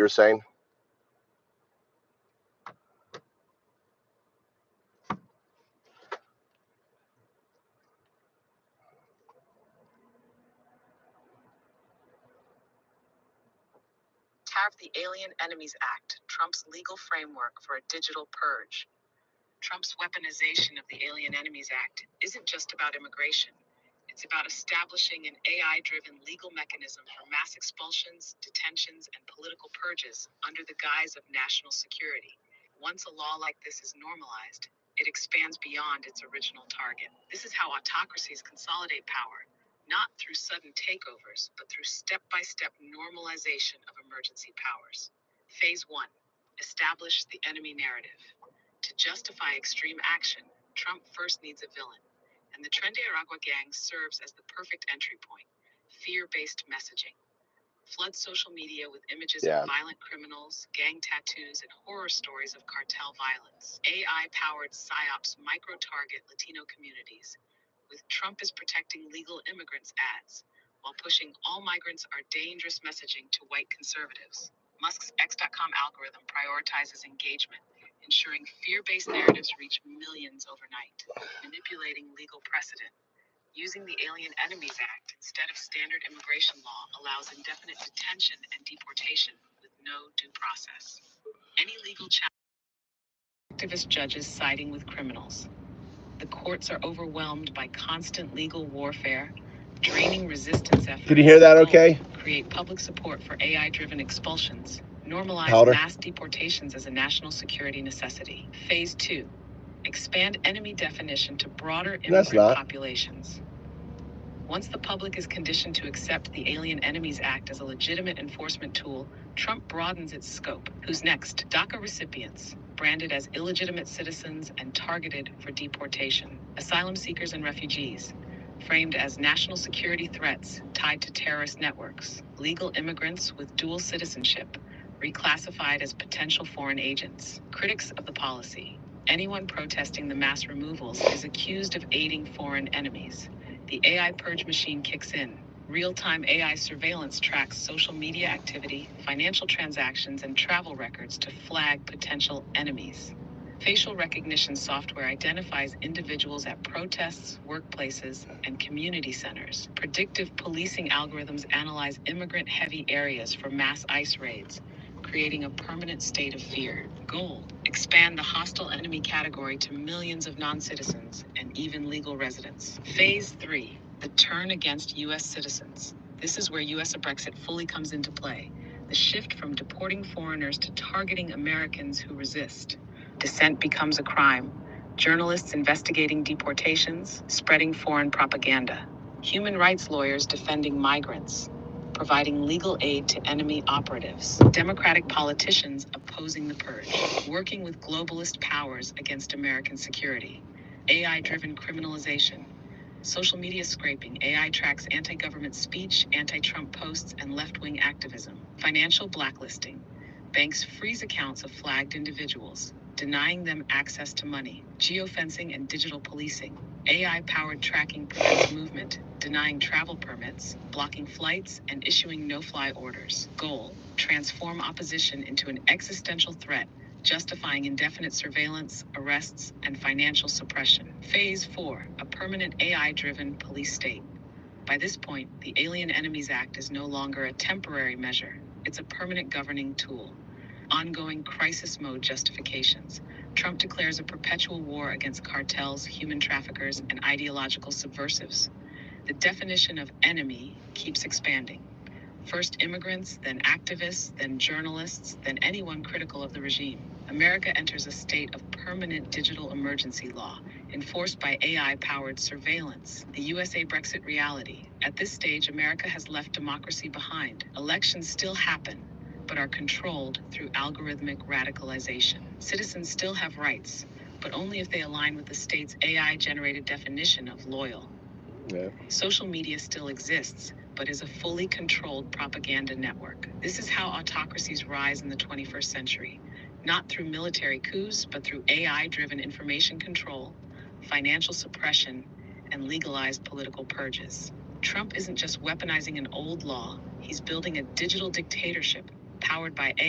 were saying? The Alien Enemies Act, Trump's legal framework for a digital purge. Trump's weaponization of the Alien Enemies Act isn't just about immigration. It's about establishing an AI-driven legal mechanism for mass expulsions, detentions, and political purges under the guise of national security. Once a law like this is normalized, it expands beyond its original target. This is how autocracies consolidate power, not through sudden takeovers, but through step-by-step normalization of emergency powers. Phase 1. Establish the enemy narrative. To justify extreme action, Trump first needs a villain, and the Tren de Aragua gang serves as the perfect entry point. Fear-based messaging. Flood social media with images of violent criminals, gang tattoos, and horror stories of cartel violence. AI-powered psyops micro-target Latino communities, with Trump is protecting legal immigrants ads, while pushing all migrants are dangerous messaging to white conservatives. Musk's X.com algorithm prioritizes engagement, ensuring fear-based narratives reach millions overnight. Manipulating legal precedent. Using the Alien Enemies Act instead of standard immigration law allows indefinite detention and deportation with no due process. Any legal challenge. Activist judges siding with criminals. The courts are overwhelmed by constant legal warfare, draining resistance efforts. Did you hear that okay? Create public support for AI-driven expulsions. Normalize mass deportations as a national security necessity. Phase 2. Expand enemy definition to broader immigrant populations. Once the public is conditioned to accept the Alien Enemies Act as a legitimate enforcement tool, Trump broadens its scope. Who's next? DACA recipients, branded as illegitimate citizens and targeted for deportation. Asylum seekers and refugees, framed as national security threats tied to terrorist networks. Legal immigrants with dual citizenship, reclassified as potential foreign agents. Critics of the policy. Anyone protesting the mass removals is accused of aiding foreign enemies. The AI purge machine kicks in. Real-time AI surveillance tracks social media activity, financial transactions, and travel records to flag potential enemies. Facial recognition software identifies individuals at protests, workplaces, and community centers. Predictive policing algorithms analyze immigrant-heavy areas for mass ICE raids, creating a permanent state of fear. Goal: expand the hostile enemy category to millions of non-citizens and even legal residents. Phase 3. The turn against U.S. citizens. This is where U.S. Brexit fully comes into play. The shift from deporting foreigners to targeting Americans who resist. Dissent becomes a crime. Journalists investigating deportations, spreading foreign propaganda. Human rights lawyers defending migrants, providing legal aid to enemy operatives. Democratic politicians opposing the purge, working with globalist powers against American security. AI-driven criminalization. Social media scraping. AI tracks anti-government speech, anti-Trump posts, and left-wing activism. Financial blacklisting. Banks freeze accounts of flagged individuals, denying them access to money. Geofencing and digital policing. AI-powered tracking prevents movement, denying travel permits, blocking flights, and issuing no-fly orders. Goal: transform opposition into an existential threat, justifying indefinite surveillance, arrests, and financial suppression. Phase 4. A permanent AI-driven police state. By this point, the Alien Enemies Act is no longer a temporary measure. It's a permanent governing tool. Ongoing crisis mode justifications. Trump declares a perpetual war against cartels, human traffickers, and ideological subversives. The definition of enemy keeps expanding. First immigrants, then activists, then journalists, then anyone critical of the regime. America enters a state of permanent digital emergency law, enforced by AI-powered surveillance. The USA Brexit reality. At this stage, America has left democracy behind. Elections still happen, but are controlled through algorithmic radicalization. Citizens still have rights, but only if they align with the state's AI-generated definition of loyal. Social media still exists, but is a fully controlled propaganda network. This is how autocracies rise in the 21st century, not through military coups, but through AI-driven information control, financial suppression, and legalized political purges. Trump isn't just weaponizing an old law, he's building a digital dictatorship powered by AI.